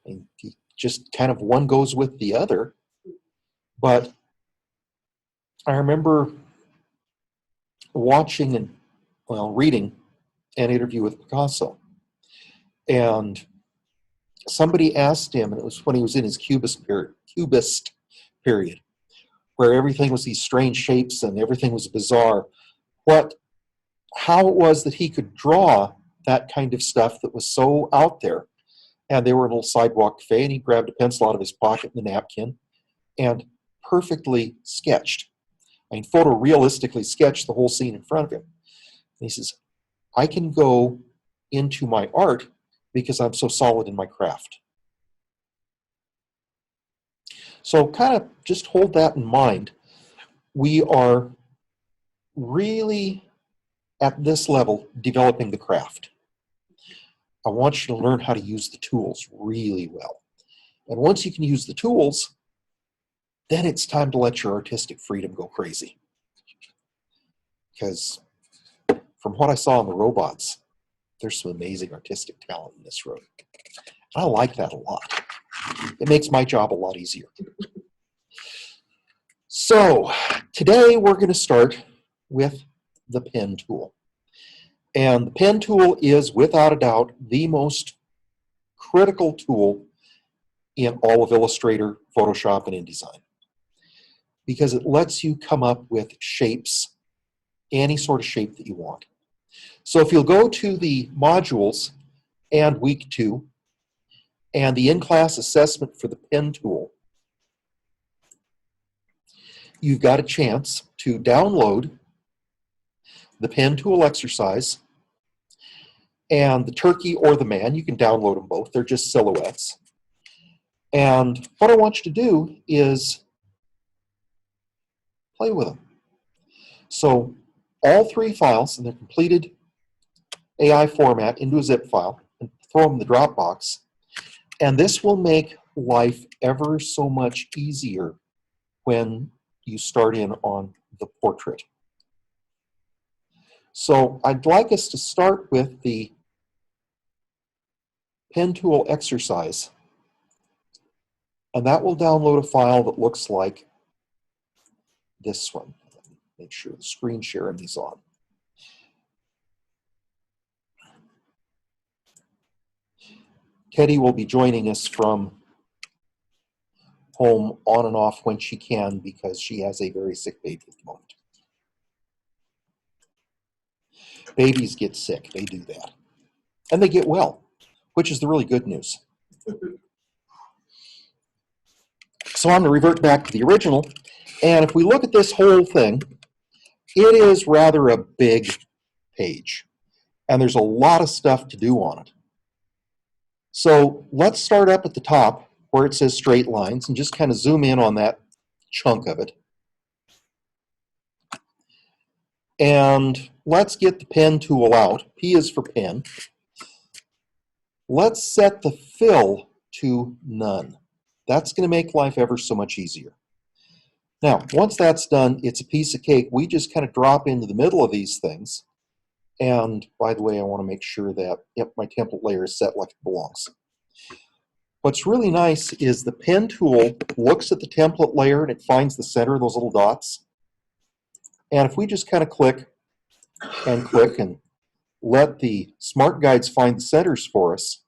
And just kind of one goes with the other. But I remember watching and, well, reading an interview with Picasso. And somebody asked him, and it was when he was in his Cubist period, where everything was these strange shapes and everything was bizarre, how it was that he could draw that kind of stuff that was so out there. And they were in a little sidewalk cafe, and he grabbed a pencil out of his pocket and a napkin and perfectly sketched. I mean, photorealistically sketched the whole scene in front of him. And he says, I can go into my art because I'm so solid in my craft. So kind of just hold that in mind. We are really at this level developing the craft. I want you to learn how to use the tools really well. And once you can use the tools, then it's time to let your artistic freedom go crazy. Because from what I saw in the robots, there's some amazing artistic talent in this room. I like that a lot. It makes my job a lot easier. So today we're going to start with the pen tool. And the pen tool is, without a doubt, the most critical tool in all of Illustrator, Photoshop, and InDesign. Because it lets you come up with shapes, any sort of shape that you want. So if you'll go to the modules and week 2 and the in-class assessment for the pen tool, you've got a chance to download the pen tool exercise and the turkey or the man. You can download them both. They're just silhouettes. And what I want you to do is play with them. So all 3 files in their completed AI format into a zip file and throw them in the Dropbox. And this will make life ever so much easier when you start in on the portrait. So I'd like us to start with the pen tool exercise. And that will download a file that looks like this one. Make sure the screen sharing is on. Teddy will be joining us from home on and off when she can because she has a very sick baby at the moment. Babies get sick, they do that. And they get well, which is the really good news. So I'm going to revert back to the original. And if we look at this whole thing, it is rather a big page. And there's a lot of stuff to do on it. So let's start up at the top where it says straight lines and just kind of zoom in on that chunk of it. And let's get the pen tool out. P is for pen. Let's set the fill to none. That's going to make life ever so much easier. Now, once that's done, it's a piece of cake. We just kind of drop into the middle of these things. And by the way, I want to make sure that, yep, my template layer is set like it belongs. What's really nice is the pen tool looks at the template layer and it finds the center of those little dots. And if we just kind of click and let the smart guides find the centers for us,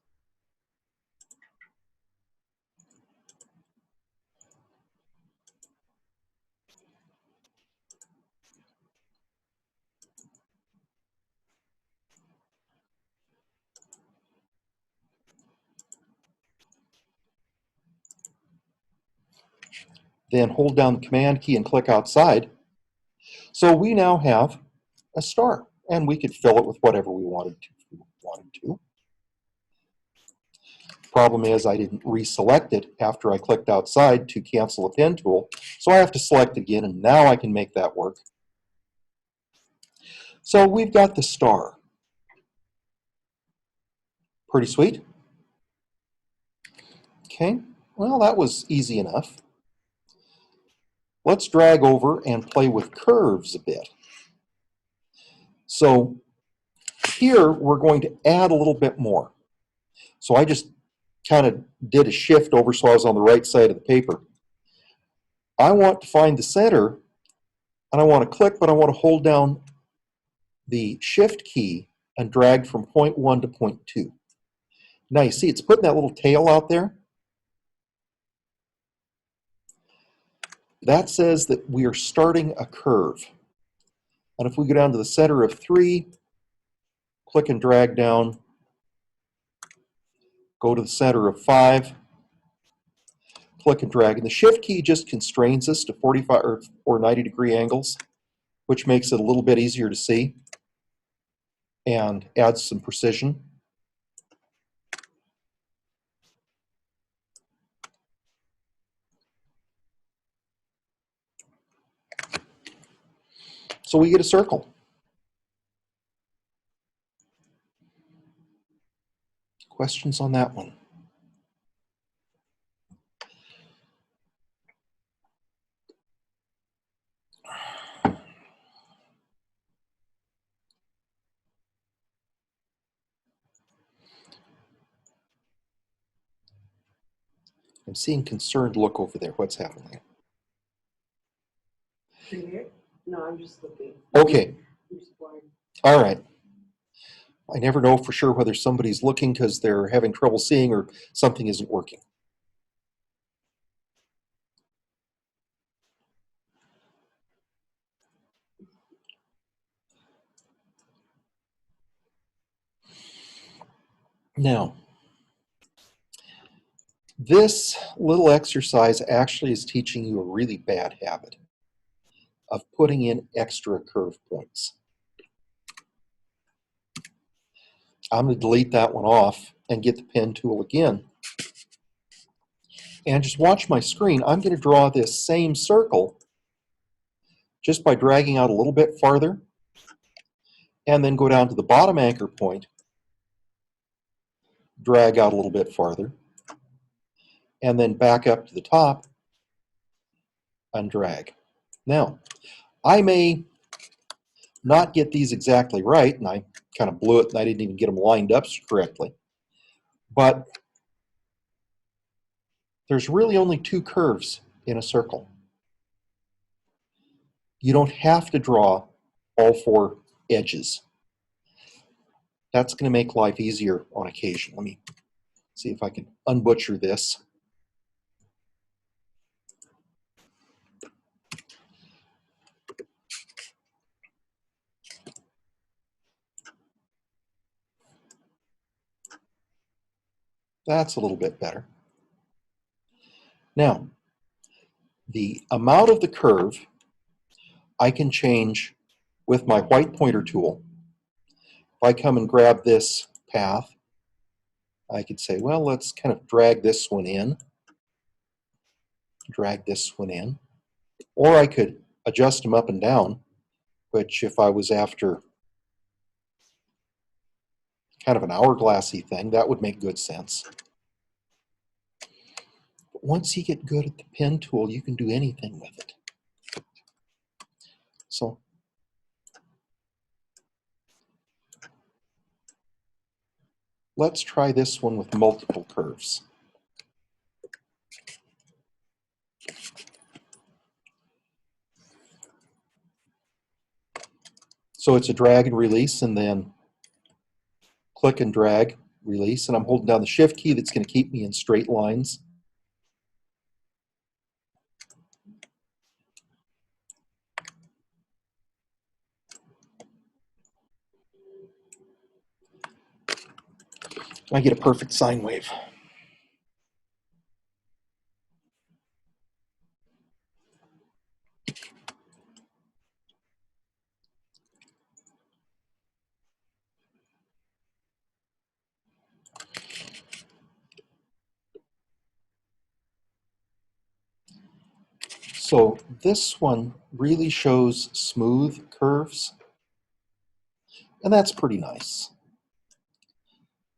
then hold down the Command key and click outside. So we now have a star, and we could fill it with whatever we wanted to. Problem is I didn't reselect it after I clicked outside to cancel the pen tool, so I have to select it again, and now I can make that work. So we've got the star. Pretty sweet. Okay, well, that was easy enough. Let's drag over and play with curves a bit. So here we're going to add a little bit more. So I just kind of did a shift over so I was on the right side of the paper. I want to find the center, and I want to click, but I want to hold down the Shift key and drag from point 1 to point 2. Now you see it's putting that little tail out there. That says that we are starting a curve. And if we go down to the center of 3, click and drag down, go to the center of 5, click and drag. And the Shift key just constrains us to 45 or 90-degree angles, which makes it a little bit easier to see and adds some precision. So we get a circle. Questions on that one? I'm seeing concerned look over there. What's happening? No, I'm just looking. Okay. All right. I never know for sure whether somebody's looking because they're having trouble seeing or something isn't working. Now, this little exercise actually is teaching you a really bad habit of putting in extra curve points. I'm going to delete that one off and get the pen tool again. And just watch my screen. I'm going to draw this same circle just by dragging out a little bit farther and then go down to the bottom anchor point, drag out a little bit farther, and then back up to the top and drag. Now, I may not get these exactly right, and I kind of blew it and I didn't even get them lined up correctly, but there's really only 2 curves in a circle. You don't have to draw all 4 edges. That's going to make life easier on occasion. Let me see if I can unbutcher this. That's a little bit better. Now, the amount of the curve I can change with my white pointer tool. If I come and grab this path, I could say, well, let's kind of drag this one in, or I could adjust them up and down, which if I was after kind of an hourglassy thing, that would make good sense. But once you get good at the pen tool, you can do anything with it. So let's try this one with multiple curves. So it's a drag and release, and then click and drag, release, and I'm holding down the Shift key. That's going to keep me in straight lines. I get a perfect sine wave. So this one really shows smooth curves, and that's pretty nice.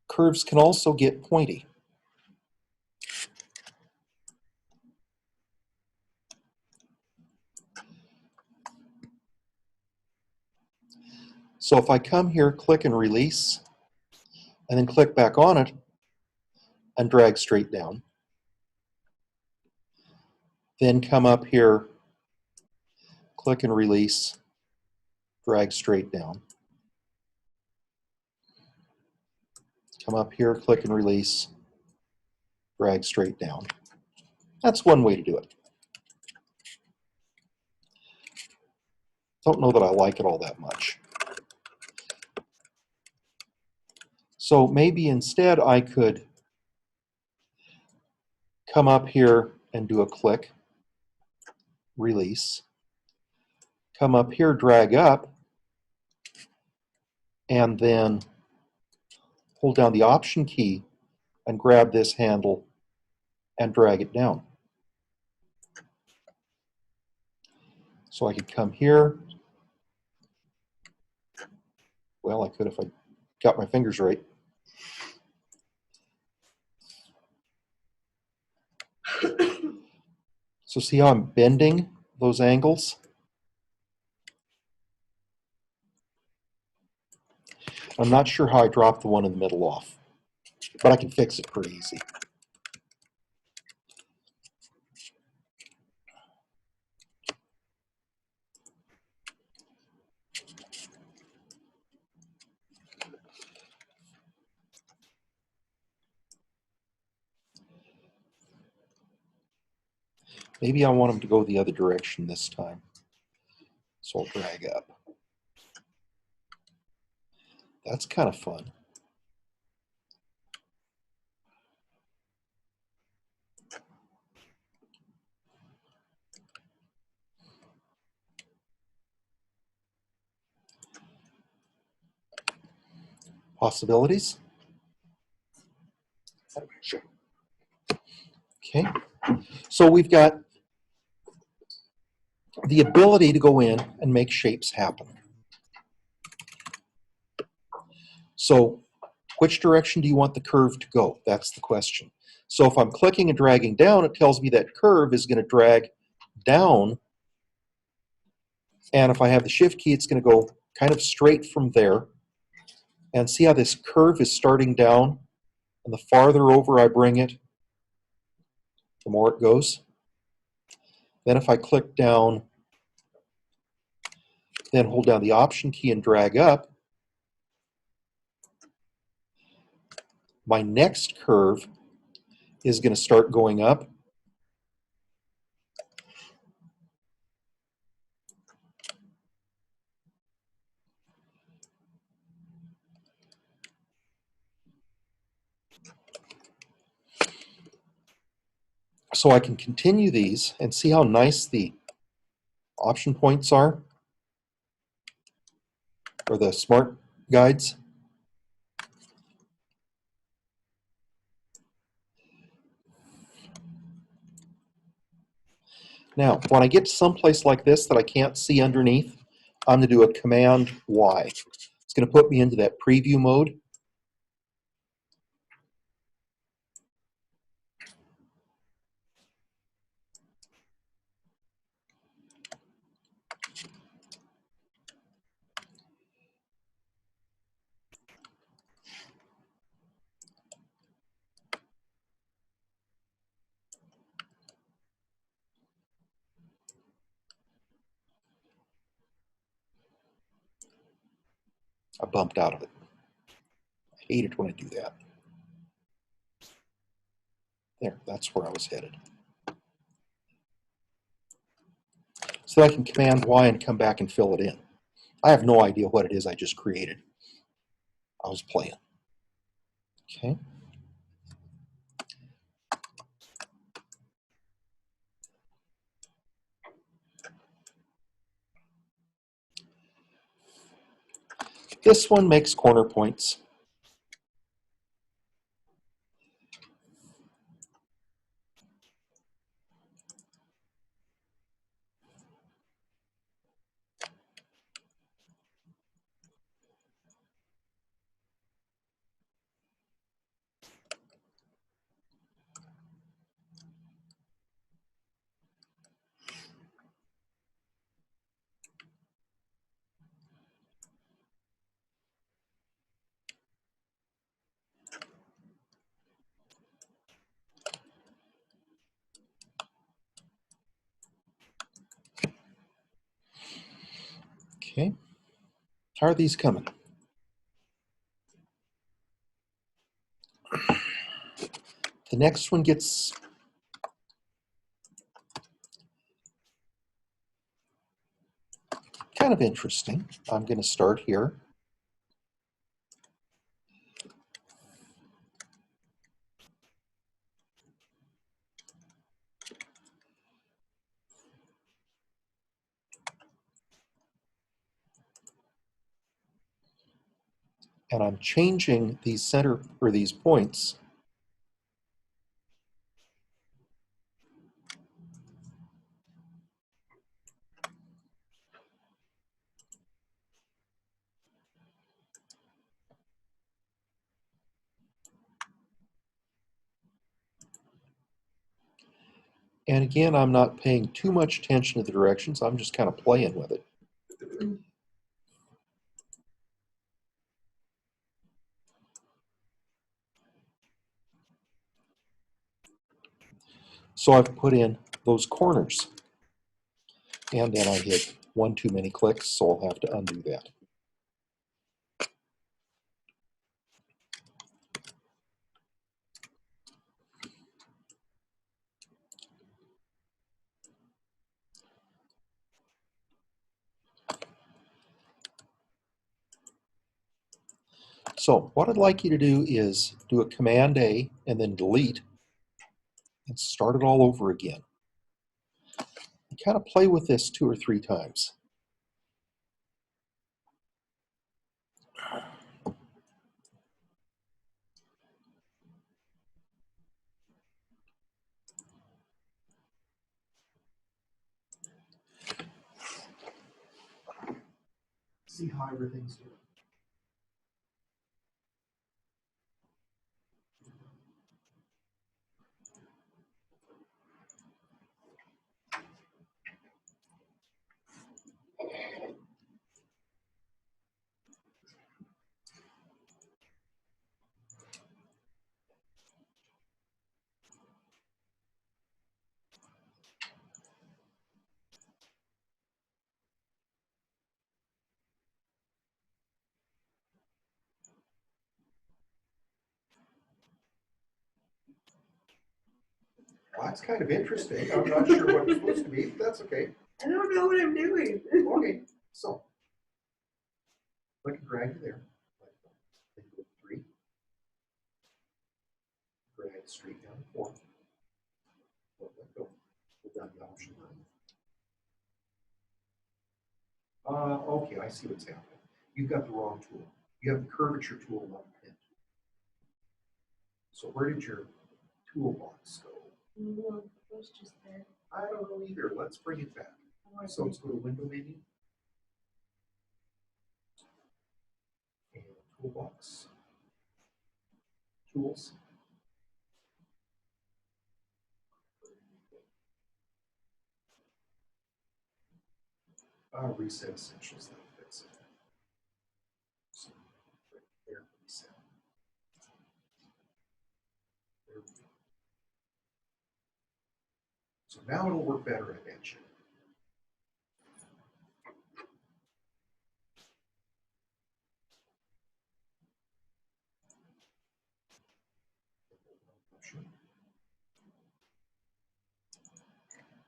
Curves can also get pointy. So if I come here, click and release, and then click back on it, and drag straight down. Then come up here, click and release, drag straight down. Come up here, click and release, drag straight down. That's one way to do it. Don't know that I like it all that much. So maybe instead I could come up here and do a click, release, come up here, drag up, and then hold down the Option key and grab this handle and drag it down. So I could come here. Well, I could if I got my fingers right. So see how I'm bending those angles? I'm not sure how I dropped the one in the middle off, but I can fix it pretty easy. Maybe I want them to go the other direction this time. So I'll drag up. That's kind of fun. Possibilities? Okay. So we've got the ability to go in and make shapes happen. So which direction do you want the curve to go? That's the question. So if I'm clicking and dragging down, it tells me that curve is going to drag down. And if I have the Shift key, it's going to go kind of straight from there. And see how this curve is starting down? And the farther over I bring it, the more it goes. Then if I click down, then hold down the Option key and drag up, my next curve is going to start going up. So I can continue these and see how nice the option points are, or the smart guides. Now, when I get to someplace like this that I can't see underneath, I'm going to do a Command Y. It's going to put me into that preview mode. I bumped out of it. I hate it when I do that. There, that's where I was headed. So I can Command Y and come back and fill it in. I have no idea what it is I just created. I was playing. Okay. This one makes corner points. Okay. How are these coming? The next one gets kind of interesting. I'm going to start here. And I'm changing these center or these points and again, I'm not paying too much attention to the directions. I'm just kind of playing with it. So I've put in those corners. And then I hit one too many clicks, so I'll have to undo that. So what I'd like you to do is do a Command A and then delete and start it all over again. And kind of play with this 2 or 3 times. See how everything's doing. Well, that's kind of interesting. I'm not sure what it's supposed to be, but that's okay. I don't know what I'm doing. Okay, so I can drag you there. Like 3. Drag straight down 4. Let go. Put down the option 9. Okay, I see what's happening. You've got the wrong tool. You have the curvature tool not pinned. So where did your toolbox go? No, it was just there. I don't know either. Let's bring it back. So let's go to Window menu. And Toolbox. Tools. Reset Essentials. That fits it. So right there, reset. There we go. So now it'll work better, I bet you.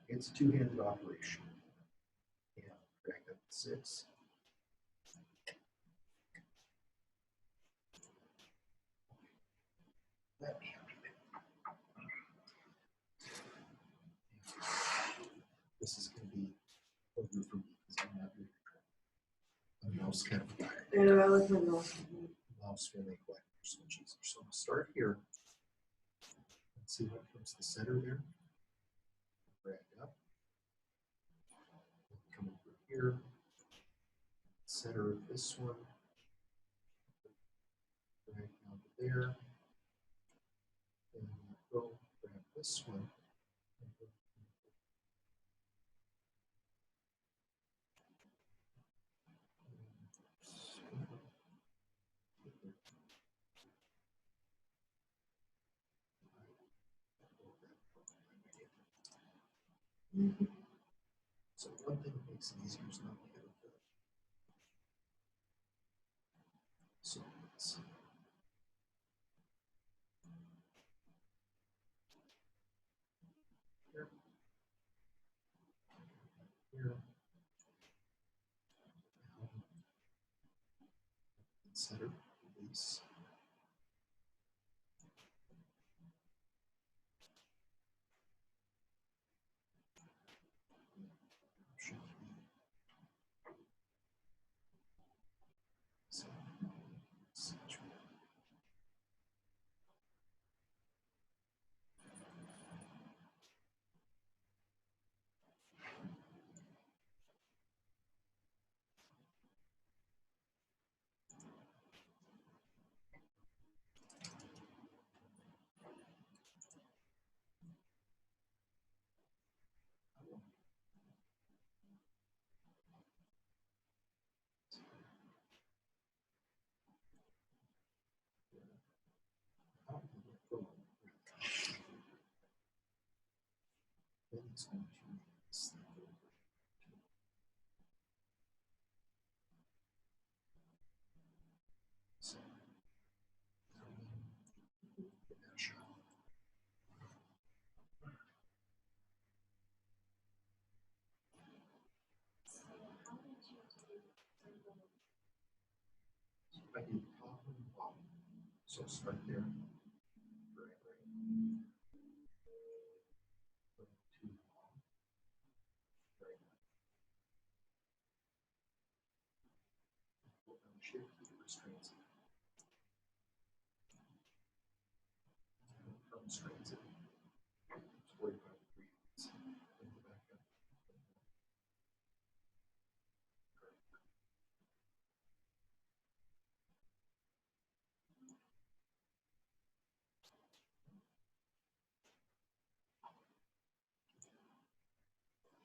It's a two-handed operation. Yeah, drag up to 6. Let me undo it. This is going to be over for me because I'm not really controlling. The mouse kind of tired. Yeah, I like my mouse. Mouse will make life so much easier. So I'm going to start here. Let's see what comes to the center there. Drag up. Come over here. Center of this one. Drag down to there. And go grab this one. So one thing that makes it easier is not to hit it. center, release. Option key. Center. Then it's going to slide over. So, measure. I need top and bottom. So start there. Right, right. Too long. Right. Hold down shift key restrains it. Restrains it. It's 45 degrees. Then go back up.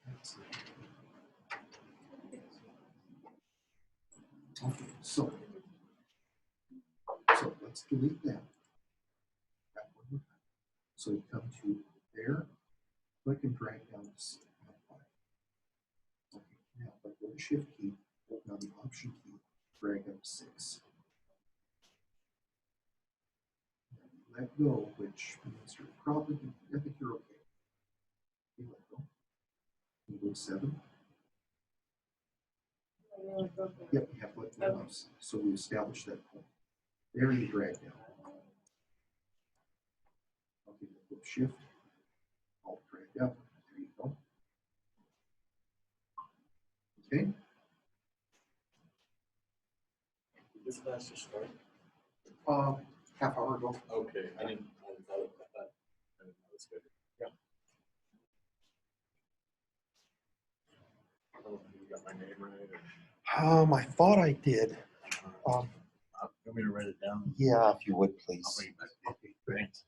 That's it. Okay, so let's delete that. That one more time. So you come to there, click and drag down to 5. Okay, now but go to shift key, hold down the option key, drag up 6. Let go, which means you're probably, I think you're okay. You let go. You go 7. Yep, you have to let go mouse. So we established that point. There you drag down. Okay, go shift, alt drag up. There you go. Okay. Did this class just start? Half hour ago. Okay, I didn't thought I didn't know it's good. Yeah. I don't know if you got my name right. I thought I did. You want me to write it down? Yeah, if you would, I'll please. bring it back. Okay, Thanks.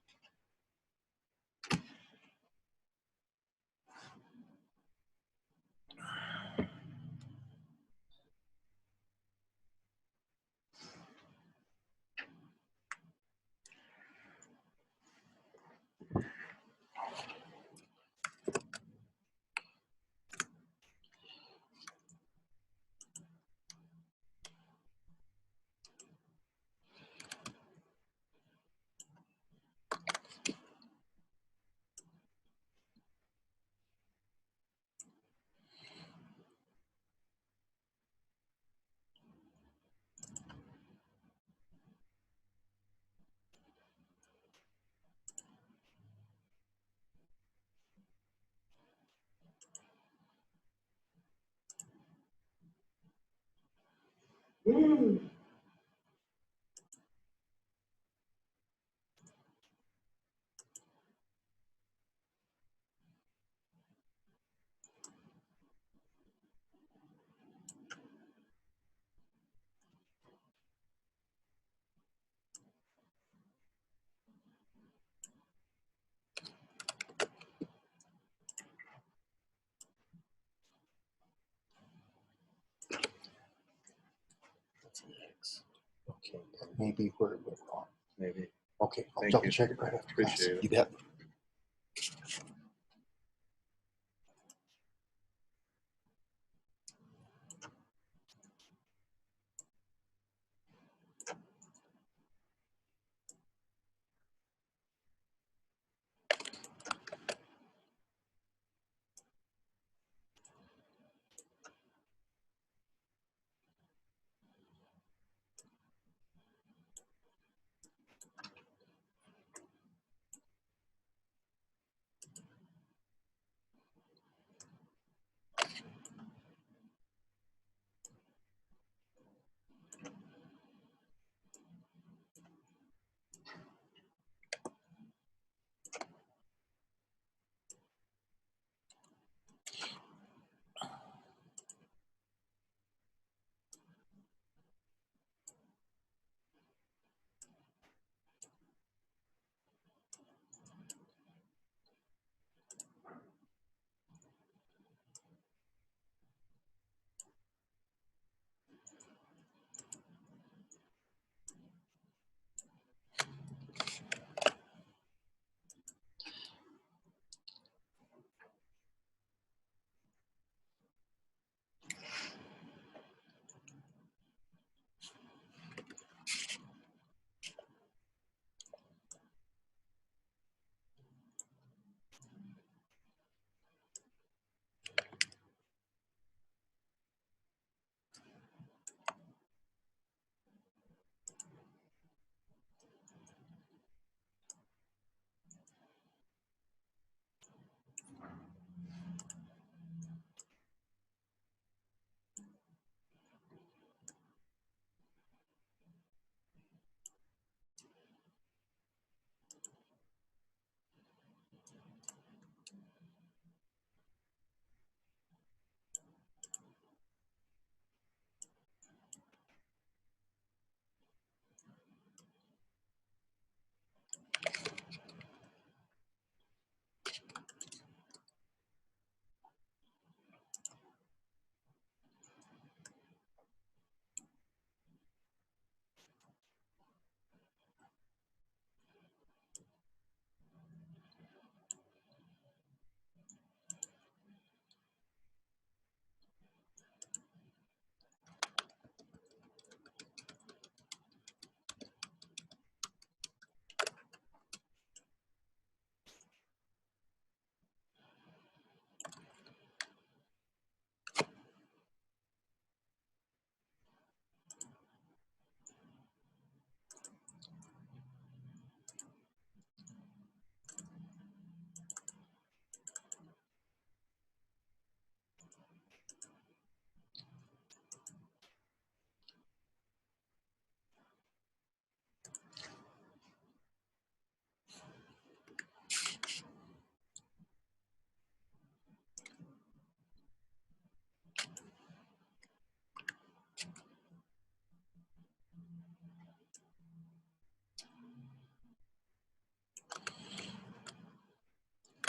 That's an X. okay, that may be where it went wrong. Maybe. Okay, I'll Thank double you. check it right after class. Appreciate it. You bet.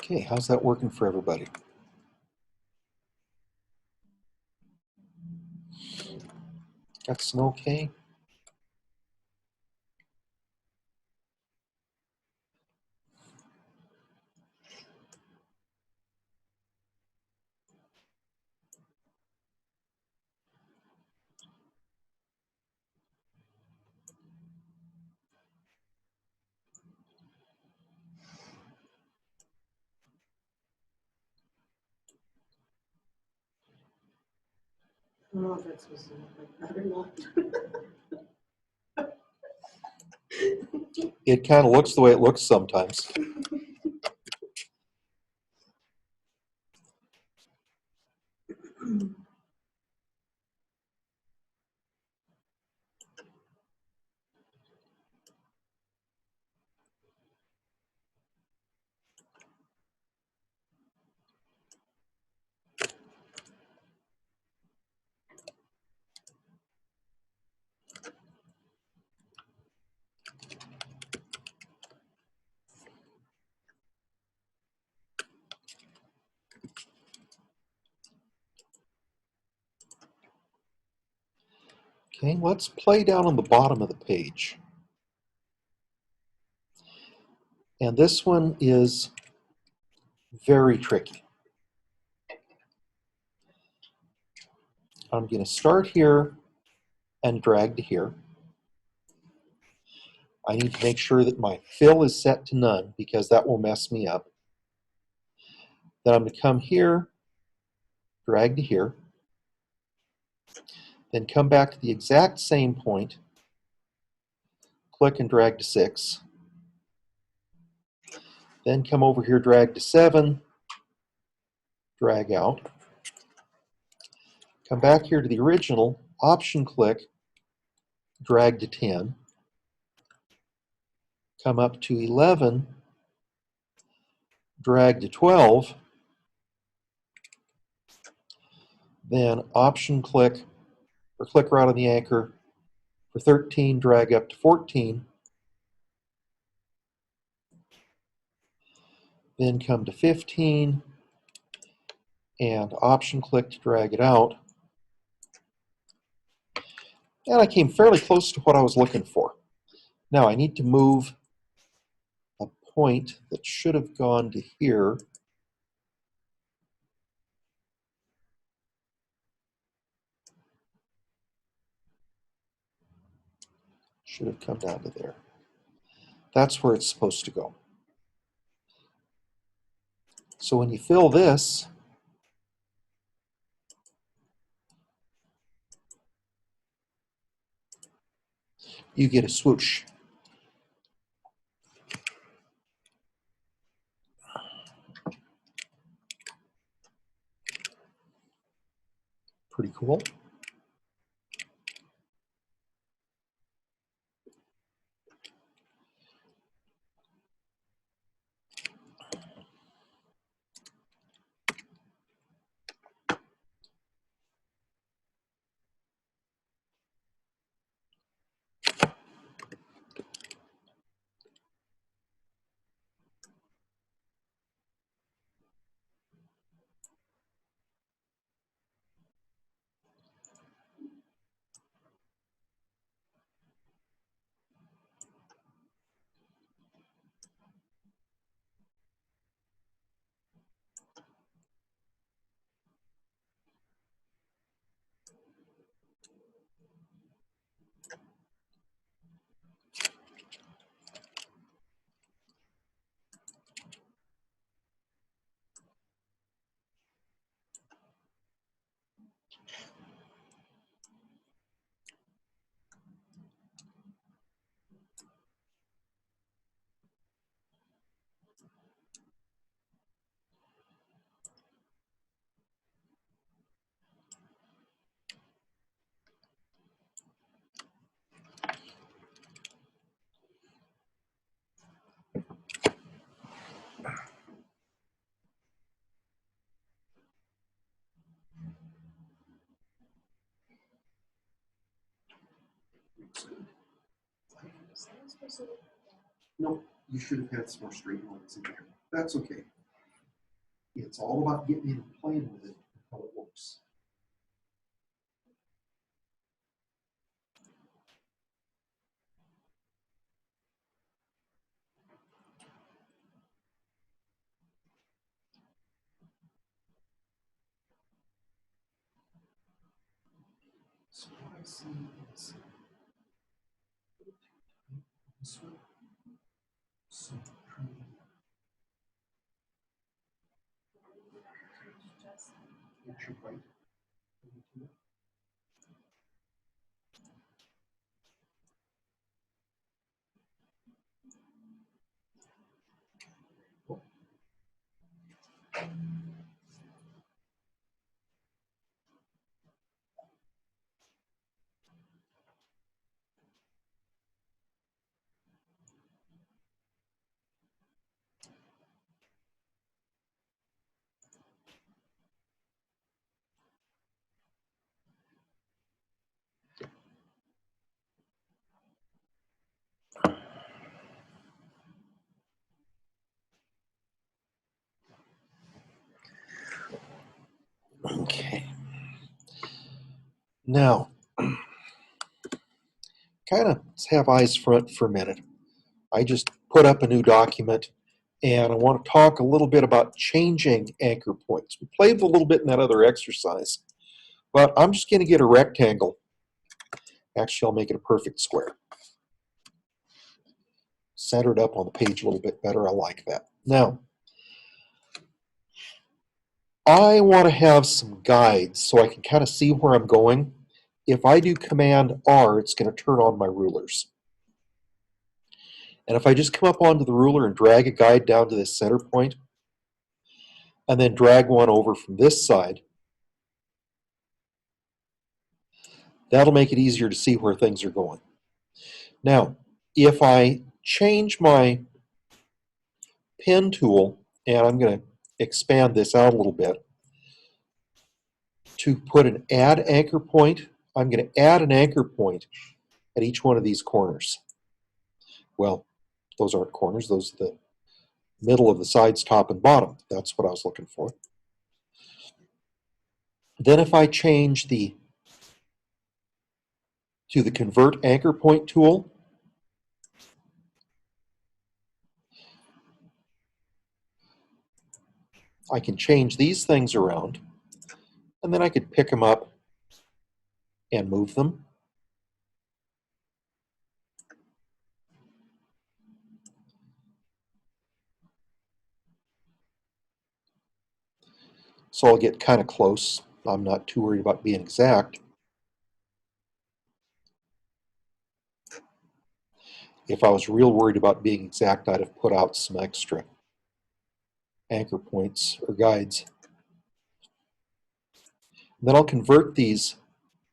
Okay, how's that working for everybody? That's an okay? I don't know if that's supposed to look like that or not. It kind of looks the way it looks sometimes. Okay, let's play down on the bottom of the page. And this one is very tricky. I'm going to start here and drag to here. I need to make sure that my fill is set to none because that will mess me up. Then I'm going to come here, drag to here, then come back to the exact same point, click and drag to 6, then come over here, drag to 7, drag out, come back here to the original, option click, drag to 10, come up to 11, drag to 12, then option click or click right on the anchor for 13, drag up to 14, then come to 15 and option click to drag it out. And I came fairly close to what I was looking for. Now I need to move a point that should have gone to here. Should have come down to there. That's where it's supposed to go. So when you fill this, you get a swoosh. Pretty cool. No, you should have had some more straight lines in there. That's okay. It's all about getting in and playing with it, how it works. So what I see is this one. So yeah, should right. Okay. Now, kind of have eyes front for a minute. I just put up a new document and I want to talk a little bit about changing anchor points. We played a little bit in that other exercise, but I'm just going to get a rectangle. Actually, I'll make it a perfect square. Center it up on the page a little bit better. I like that. Now, I want to have some guides so I can kind of see where I'm going. If I do Command R, it's going to turn on my rulers. And if I just come up onto the ruler and drag a guide down to this center point, and then drag one over from this side, that'll make it easier to see where things are going. Now, if I change my pen tool, and I'm going to expand this out a little bit, to put an add anchor point, I'm going to add an anchor point at each one of these corners. Well, those aren't corners, those are the middle of the sides, top and bottom. That's what I was looking for. Then if I change to the convert anchor point tool, I can change these things around, and then I could pick them up and move them. So I'll get kind of close. I'm not too worried about being exact. If I was real worried about being exact, I'd have put out some extra anchor points or guides. And then I'll convert these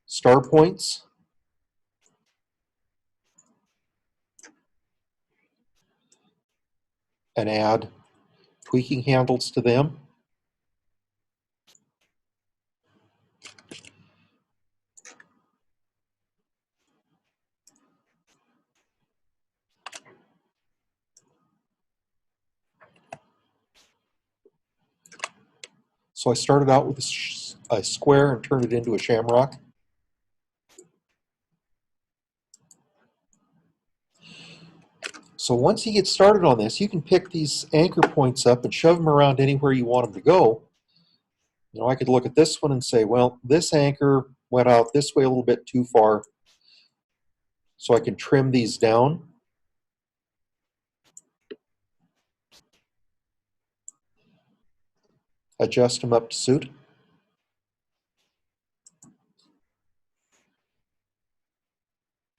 star points and add tweaking handles to them. So I started out with a square and turned it into a shamrock. So once you get started on this, you can pick these anchor points up and shove them around anywhere you want them to go. You know, I could look at this one and say, well, this anchor went out this way a little bit too far, so I can trim these down. Adjust them up to suit.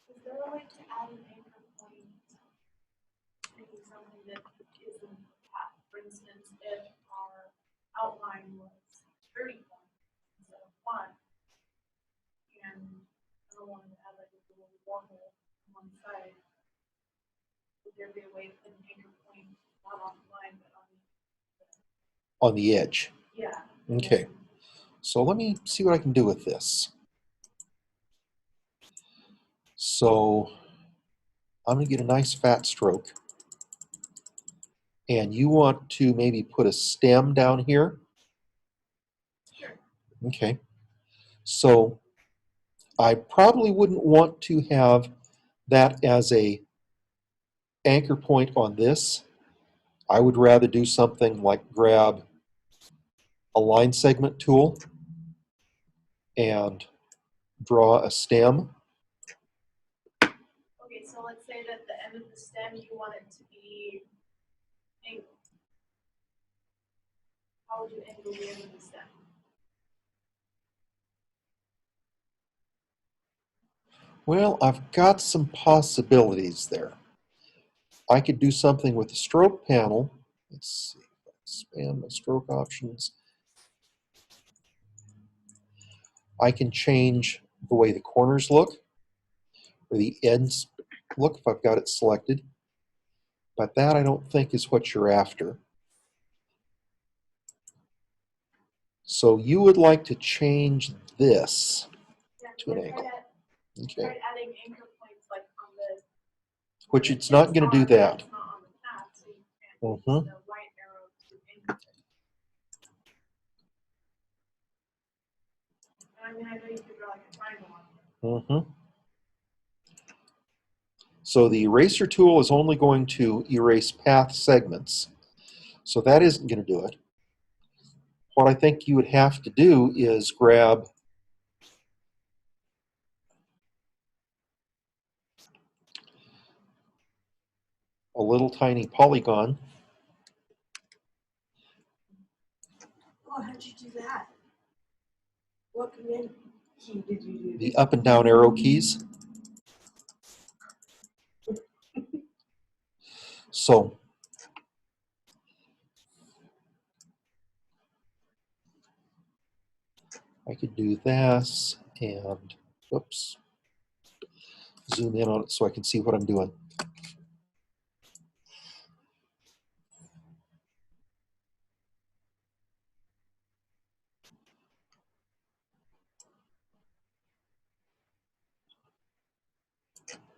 Is there a way to add an anchor point, maybe something that isn't, for instance, if our outline was 30 points instead of 1, and I don't want to add like a little warhol on one side, would there be a way to put an anchor point not on the line but On the edge. yeah. Okay, so let me see what I can do with this. So I'm going to get a nice fat stroke, and you want to maybe put a stem down here. Sure. Okay. So I probably wouldn't want to have that as a anchor point on this. I would rather do something like grab a line segment tool and draw a stem. Okay, so let's say that the end of the stem, you want it to be angled. How would you angle the end of the stem? Well, I've got some possibilities there. I could do something with the stroke panel. Let's see, expand my stroke options. I can change the way the corners look, or the ends look if I've got it selected. But that I don't think is what you're after. So you would like to change this Yeah, to an I angle. tried Okay. adding anchor points like on the. Which it's not going to do that. It's not on the path, so you can't use Mhm. the right arrow to anchor it. I mean, I know you could draw like a triangle on it. Mhm. So the eraser tool is only going to erase path segments. So that isn't going to do it. What I think you would have to do is grab a little tiny polygon. Oh, how'd you do that? What command key did you use? The up and down arrow keys. So I could do this and, oops, zoom in on it so I can see what I'm doing.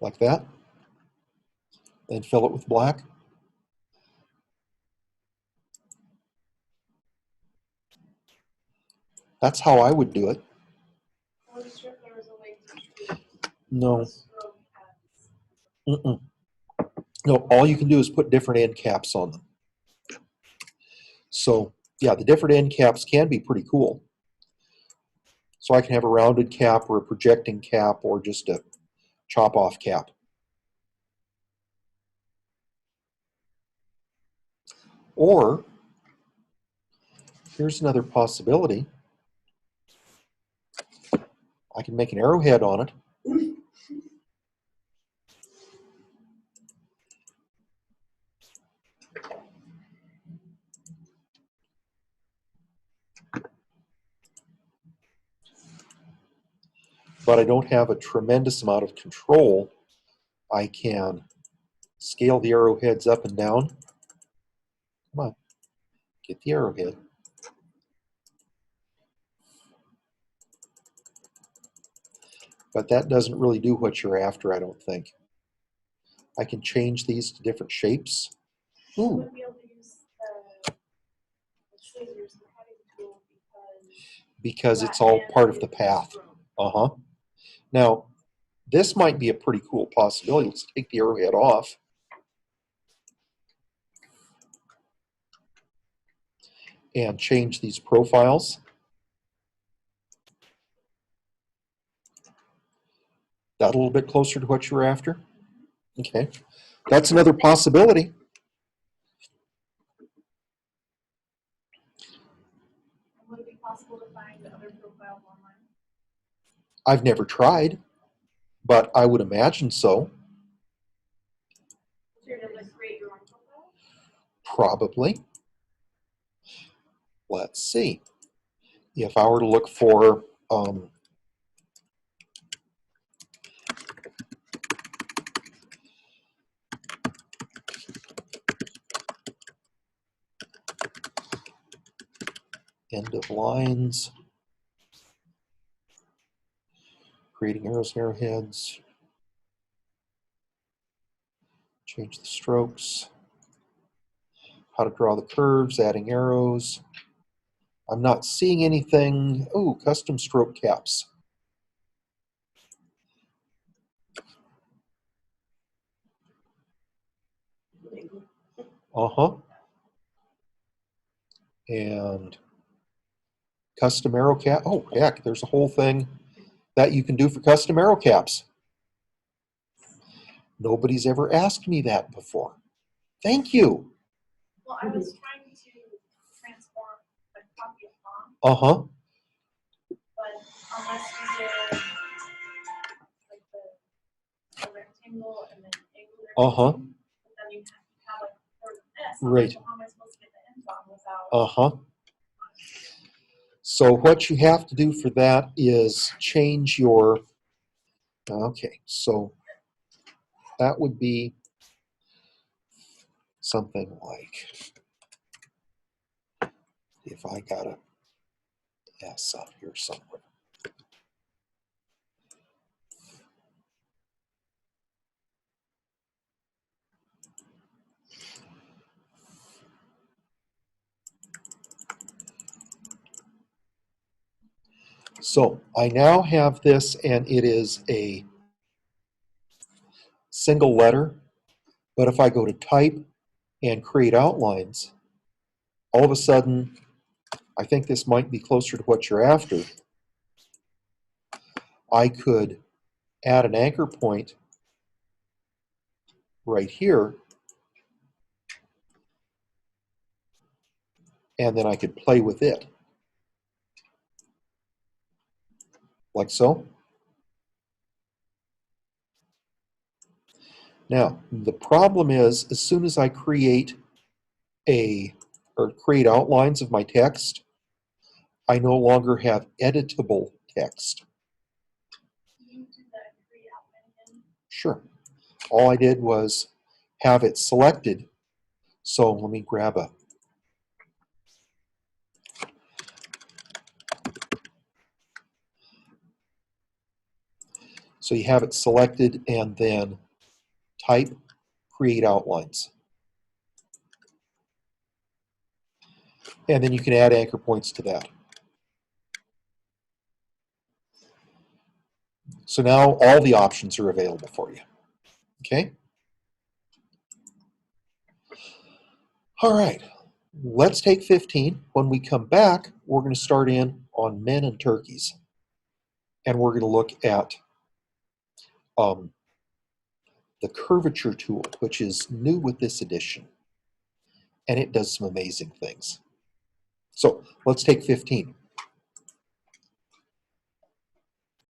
Like that. And fill it with black. That's how I would do it. I wasn't sure if there was a way to treat No. the stroke as. Mm-mm. No, all you can do is put different end caps on them. So yeah, the different end caps can be pretty cool. So I can have a rounded cap or a projecting cap or just a chop off cap. Or here's another possibility. I can make an arrowhead on it. But I don't have a tremendous amount of control. I can scale the arrowheads up and down. Come on, get the arrowhead. But that doesn't really do what you're after, I don't think. I can change these to different shapes. You Ooh, wouldn't be able to use the scissors, the cutting tool, because that it's all end part of is the path. stroke. Uh-huh. Now, this might be a pretty cool possibility. Let's take the arrowhead off. And change these profiles. That a little bit closer to what you were after? Okay. That's another possibility. And would it be possible to find other profiles online? I've never tried, but I would imagine so. So you're gonna like create your own profile? Probably. Let's see. If I were to look for end of lines, creating arrows and arrowheads, change the strokes. how to draw the curves, adding arrows. I'm not seeing anything. Oh, custom stroke caps. Uh-huh. And custom arrow cap. Oh, heck, there's a whole thing that you can do for custom arrow caps. Nobody's ever asked me that before. Thank you. Well, I was trying to transform a copy of mom, Uh-huh. but unless you did like the rectangle and then angle it, Uh-huh. then you have like sort of this. Right. Well, how am I supposed to get the ends on without? Uh-huh. So what you have to do for that is change your, okay, so that would be something like, if I got a S up here somewhere. So I now have this, and it is a single letter, but if I go to type and create outlines, all of a sudden, I think this might be closer to what you're after. I could add an anchor point right here, and then I could play with it, like so. Now, the problem is, as soon as I create create outlines of my text, I no longer have editable text. You do that create outline again. Sure. All I did was have it selected. So let me grab a, so you have it selected and then type, create outlines. And then you can add anchor points to that. So now all the options are available for you. Okay? All right, let's take 15. When we come back, we're going to start in on men and turkeys. And we're going to look at the curvature tool, which is new with this edition. And it does some amazing things. So let's take 15.